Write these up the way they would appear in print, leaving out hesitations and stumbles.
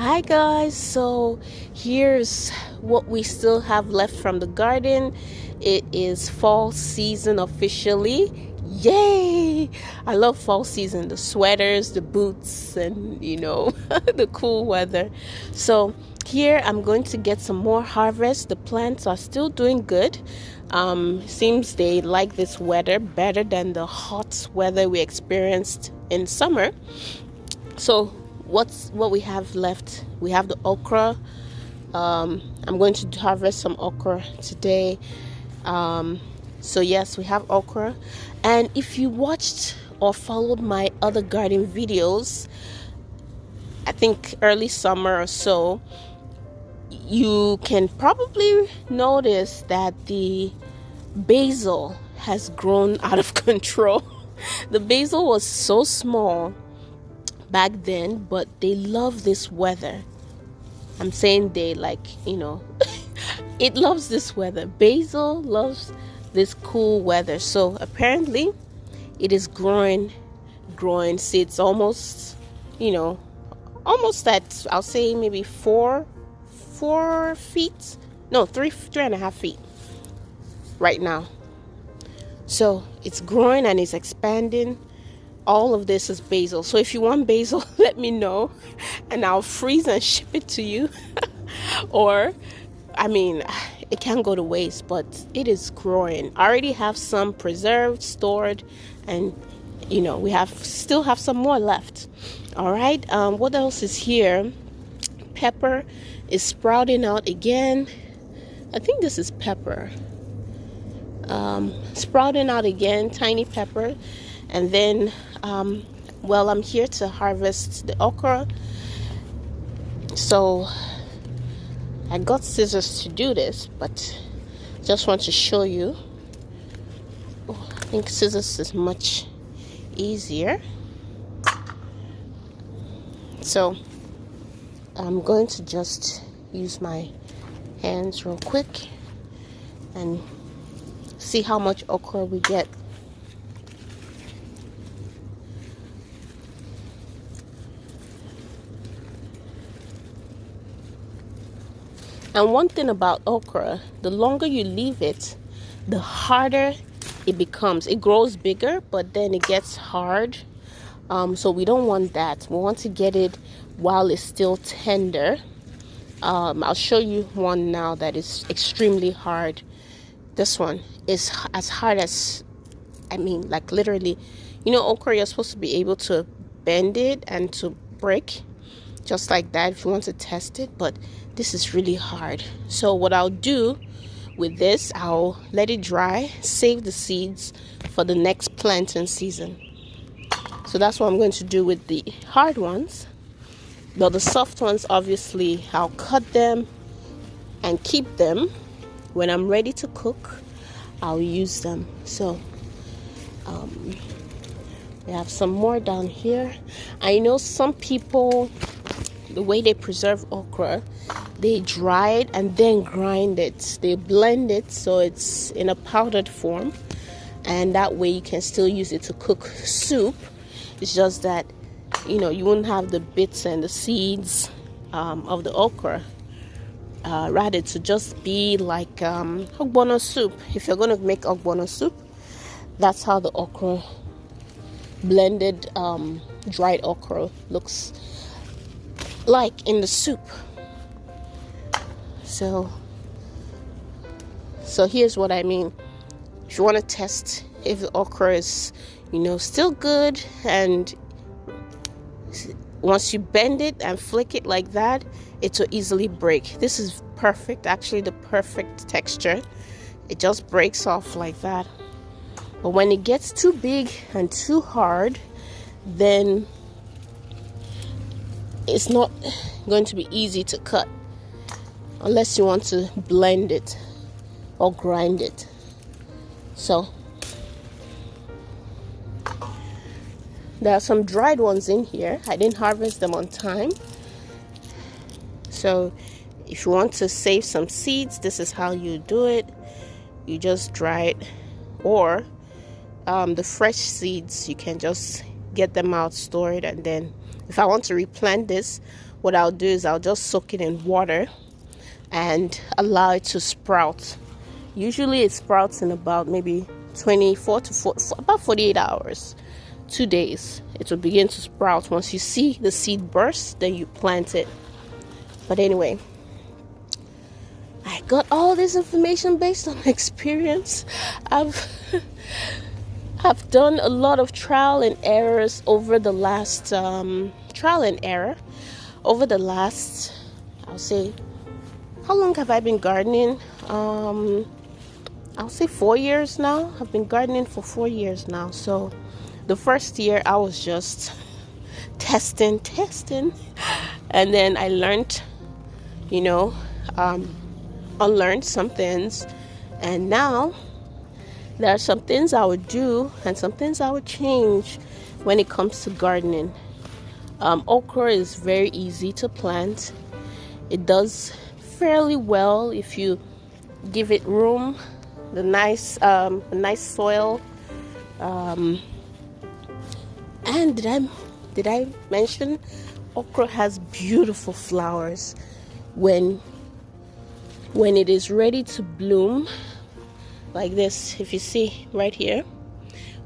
Hi guys, so here's what we still have left from the garden. It is fall season officially. Yay! I love fall season, the sweaters, the boots, and the cool weather. So here I'm going to get some more harvest. The plants are still doing good. Seems they like this weather better than the hot weather we experienced in summer. So what we have left? We have the okra. I'm going to harvest some okra today. So yes, we have okra. And if you watched or followed my other garden videos, I think early summer or so, you can probably notice that the basil has grown out of control. The basil was so small back then, but they love this weather. I'm saying they, it loves this weather. Basil loves this cool weather. So apparently it is growing. See, it's almost at, I'll say maybe 4 feet. No, 3.5 feet right now. So it's growing and it's expanding. All of this is basil. So if you want basil, let me know and I'll freeze and ship it to you. Or, it can go to waste, but it is growing. I already have some preserved, stored, and we still have some more left. All right. What else is here? Pepper is sprouting out again. I think this is pepper. Sprouting out again, tiny pepper. And then, I'm here to harvest the okra. So I got scissors to do this, but just want to show you. Oh, I think scissors is much easier. So I'm going to just use my hands real quick and see how much okra we get. And one thing about okra, the longer you leave it, the harder it becomes. It grows bigger, but then it gets hard. So we don't want that. We want to get it while it's still tender. I'll show you one now that is extremely hard. This one is as hard as, literally, okra, you're supposed to be able to bend it and to break just like that if you want to test it, but this is really hard. So what I'll do with this, I'll let it dry, save the seeds for the next planting season. So that's what I'm going to do with the hard ones. But the soft ones, obviously, I'll cut them and keep them. When I'm ready to cook, I'll use them. So we have some more down here. I know some people, the way they preserve okra, they dry it and then grind it. They blend it so it's in a powdered form, and that way you can still use it to cook soup. It's just that you wouldn't have the bits and the seeds of the okra. Rather to just be like ogbono soup. If you're going to make ogbono soup, that's how the okra, blended dried okra, looks like in the soup. So here's what I mean. If you want to test if the okra is still good, and once you bend it and flick it like that, it will easily break. This is perfect, actually the perfect texture. It just breaks off like that. But when it gets too big and too hard, then it's not going to be easy to cut unless you want to blend it or grind it. So there are some dried ones in here. I didn't harvest them on time. So if you want to save some seeds, this is how you do it. You just dry it, or the fresh seeds, you can just get them out, store it, and then if I want to replant this, what I'll do is I'll just soak it in water and allow it to sprout. Usually it sprouts in about maybe 24 to about 48 hours, 2 days. It will begin to sprout. Once you see the seed burst, then you plant it. But anyway, I got all this information based on experience. I've done a lot of trial and errors over the last I'll say, how long have I been gardening? I'll say 4 years now. I've been gardening for 4 years now. So the first year I was just testing, and then I learned, unlearned some things, and now there are some things I would do and some things I would change when it comes to gardening. Okra is very easy to plant. It does fairly well if you give it room, the nice soil. And did I mention okra has beautiful flowers when it is ready to bloom, like this. If you see right here,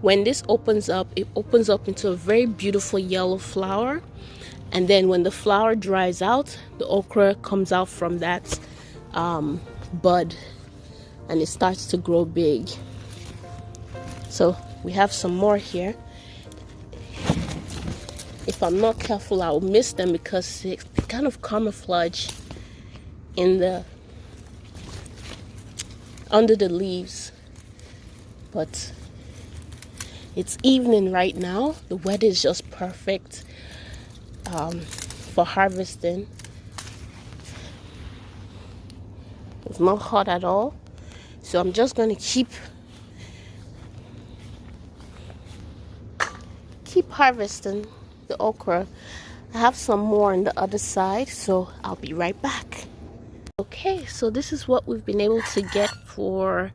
when this opens up, it opens up into a very beautiful yellow flower, and then when the flower dries out, the okra comes out from that bud, and it starts to grow big. So we have some more here. If I'm not careful, I'll miss them because they kind of camouflage under the leaves. But it's evening right now. The weather is just perfect for harvesting. It's not hot at all. So I'm just going to keep harvesting the okra. I have some more on the other side, so I'll be right back. Okay, so this is what we've been able to get for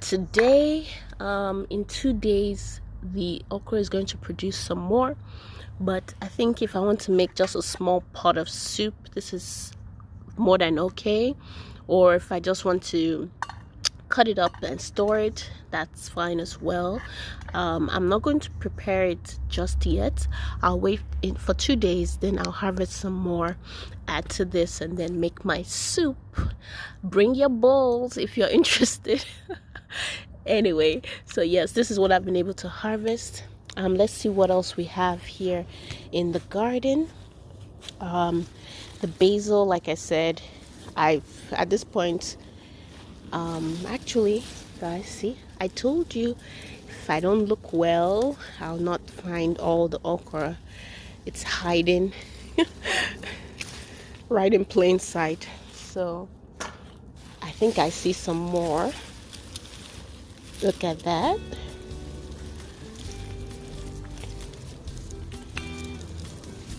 today. In 2 days the okra is going to produce some more, but I think if I want to make just a small pot of soup, this is more than okay. Or if I just want to cut it up and store it, that's fine as well. I'm not going to prepare it just yet. I'll wait for 2 days, then I'll harvest some more, add to this, and then make my soup. Bring your bowls if you're interested. Anyway, so yes, this is what I've been able to harvest. Let's see what else we have here in the garden. The basil, like I said, at this point, actually, guys, see, I told you if I don't look well, I'll not find all the okra. It's hiding right in plain sight. So I think I see some more. Look at that.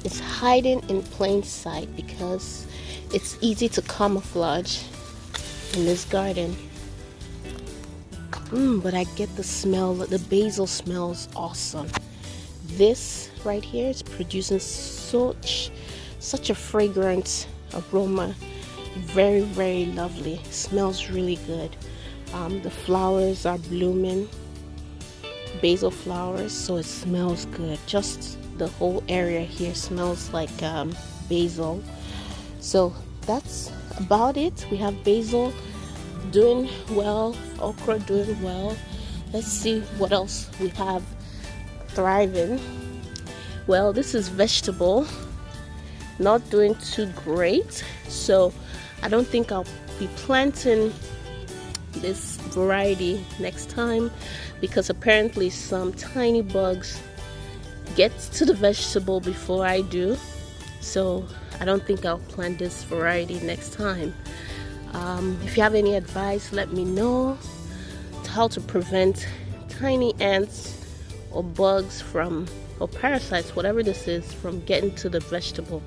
It's hiding in plain sight because it's easy to camouflage in this garden. But I get the smell. The basil smells awesome. This right here is producing such a fragrant aroma. Very, very lovely. It smells really good. The flowers are blooming, basil flowers, so it smells good. Just the whole area here smells like basil. So that's about it. We have basil doing well, okra doing well. Let's see what else we have thriving. Well, this is vegetable, not doing too great, so I don't think I'll be planting this variety next time, because apparently some tiny bugs get to the vegetable before I do. So I don't think I'll plant this variety next time. If you have any advice, let me know how to prevent tiny ants or bugs or parasites, whatever this is, from getting to the vegetable.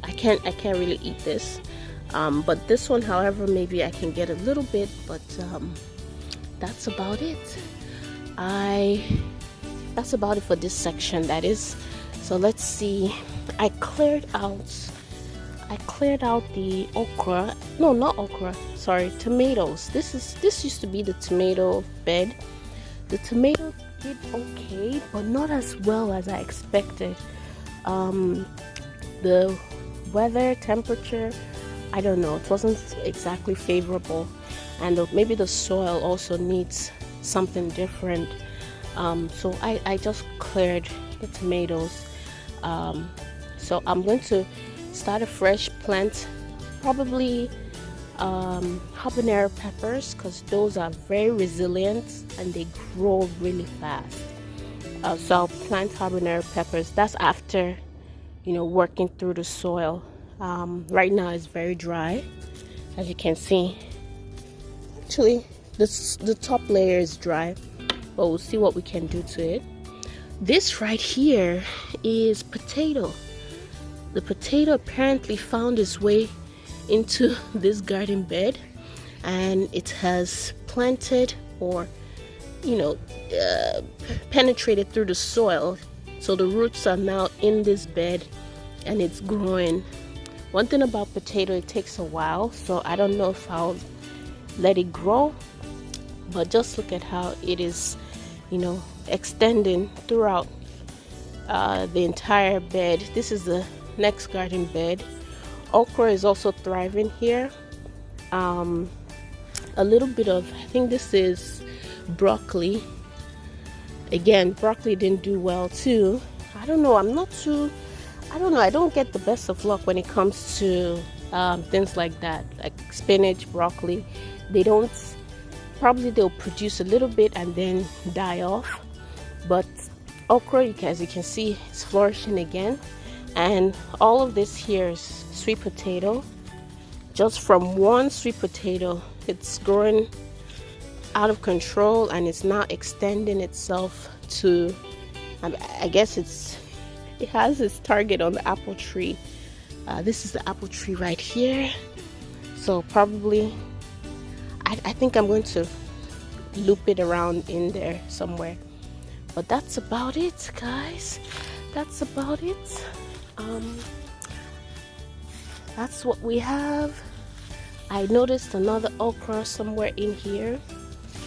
I can't really eat this, but this one, however, maybe I can get a little bit, but that's about it. That's about it for this section, that is. So let's see I cleared out the okra. No, not okra, sorry, tomatoes. This used to be the tomato bed. The tomato did okay, but not as well as I expected. The weather, temperature, I don't know, it wasn't exactly favorable, and maybe the soil also needs something different. So I just cleared the tomatoes. So I'm going to start a fresh plant, probably habanero peppers, because those are very resilient and they grow really fast. So I'll plant habanero peppers. That's after, working through the soil. Right now it's very dry, as you can see. Actually, the top layer is dry, but we'll see what we can do to it. This right here is potato. The potato apparently found its way into this garden bed, and it has planted or penetrated through the soil, so the roots are now in this bed and it's growing. One thing about potato, it takes a while, so I don't know if I'll let it grow, but just look at how it is extending throughout the entire bed. This is the next garden bed. Okra is also thriving here. A little bit of, I think this is broccoli. Again, broccoli didn't do well too. I don't know, I don't get the best of luck when it comes to things like that, like spinach, broccoli. They'll produce a little bit and then die off. But okra, as you can see, is flourishing again. And all of this here is sweet potato. Just from one sweet potato, it's growing out of control, and it's now extending itself to, I guess it has its target on the apple tree. This is the apple tree right here. So probably, I think I'm going to loop it around in there somewhere. But that's about it, guys. That's about it. That's what we have. I noticed another okra somewhere in here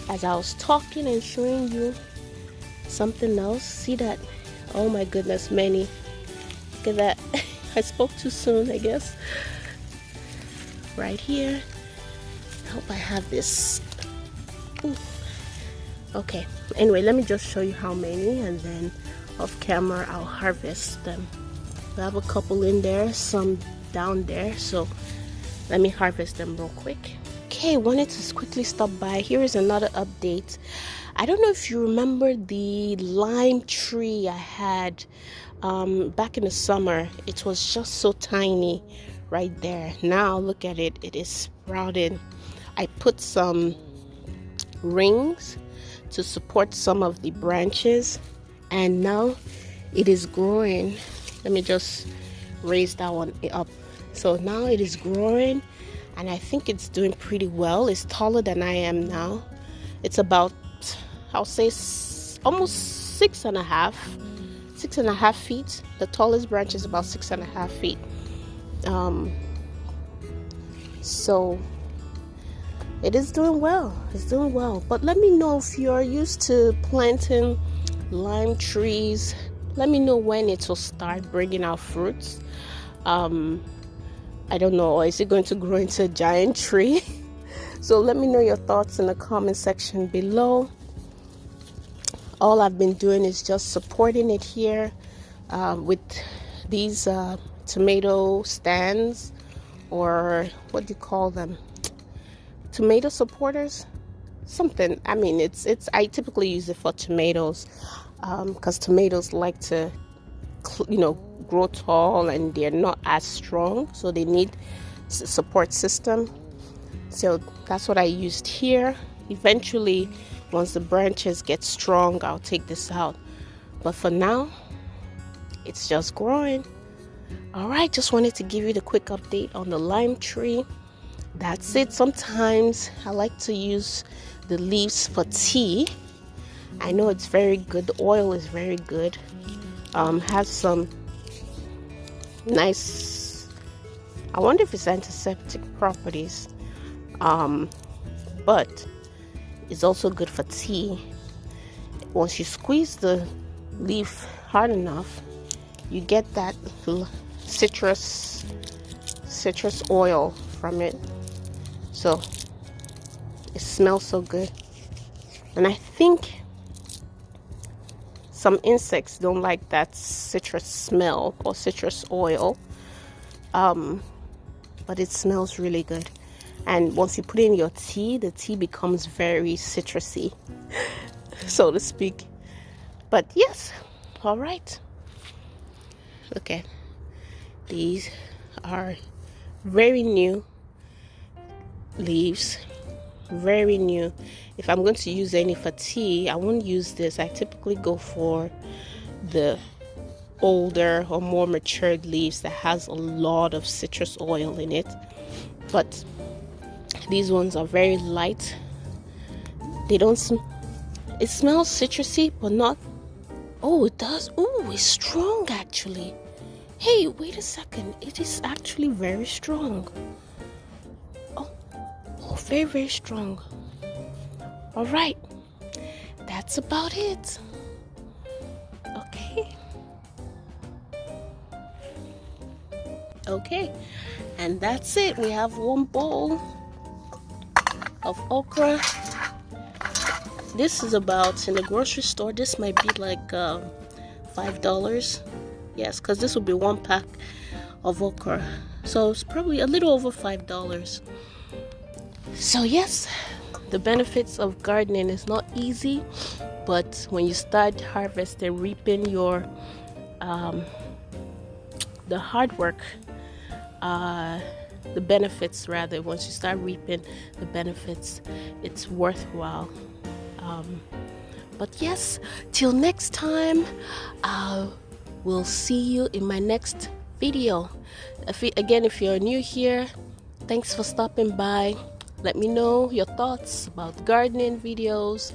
as I was talking and showing you something else. See that? Oh my goodness, Manny. Look at that. I spoke too soon, I guess. Right here. I hope I have this. Ooh. Okay, anyway, let me just show you how many, and then off camera I'll harvest them. I have a couple in there, some down there, so let me harvest them real quick. Okay, wanted to quickly stop by. Here is another update. I don't know if you remember the lime tree I had back in the summer. It was just so tiny right there. Now look at it, it is sprouted. I put some rings to support some of the branches, and now it is growing. Let me just raise that one up. So now it is growing, and I think it's doing pretty well. It's taller than I am now. It's about, I'll say, almost 6.5 feet. The tallest branch is about 6.5 feet. So it is doing well. It's doing well. But let me know if you're used to planting lime trees. Let me know when it will start bringing out fruits. I don't know, or is it going to grow into a giant tree? So let me know your thoughts in the comment section below. All I've been doing is just supporting it here with these tomato stands, or what do you call them? Tomato supporters? Something. I mean, I typically use it for tomatoes because tomatoes like to grow tall, and they're not as strong, so they need support system. So that's what I used here. Eventually, once the branches get strong, I'll take this out, but for now it's just growing. All right, just wanted to give you the quick update on the lime tree. That's it. Sometimes I like to use the leaves for tea. I know it's very good. The oil is very good. Has some nice. I wonder if it's antiseptic properties. But it's also good for tea. Once you squeeze the leaf hard enough, you get that citrus oil from it. So it smells so good. And I think some insects don't like that citrus smell or citrus oil. But it smells really good. And once you put in your tea, the tea becomes very citrusy, so to speak. But yes, all right. Okay, these are very new leaves, very new. If I'm going to use any for tea, I won't use this. I typically go for the older or more matured leaves that has a lot of citrus oil in it. But these ones are very light. They don't it smells citrusy, but not. Oh, it does. Oh, it's strong actually. Hey, wait a second. It is actually very strong. Oh, very, very strong. All right. That's about it. Okay, and that's it. We have one bowl of okra. This is about, in the grocery store, this might be like $5. Yes, because this will be one pack of okra, so it's probably a little over $5. So yes, the benefits of gardening is not easy, but when you start harvesting, reaping your the hard work, the benefits rather, once you start reaping the benefits, it's worthwhile. But yes, till next time, we'll see you in my next video. If you're new here, thanks for stopping by. Let me know your thoughts about gardening videos,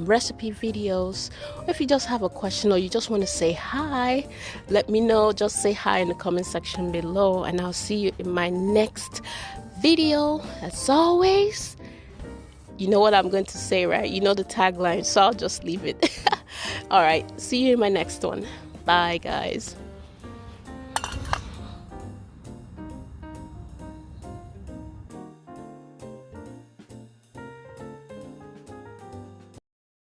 recipe videos, or if you just have a question or you just want to say hi, let me know. Just say hi in the comment section below, and I'll see you in my next video. As always, you know what I'm going to say, right? You know the tagline, so I'll just leave it. All right, see you in my next one. Bye, guys.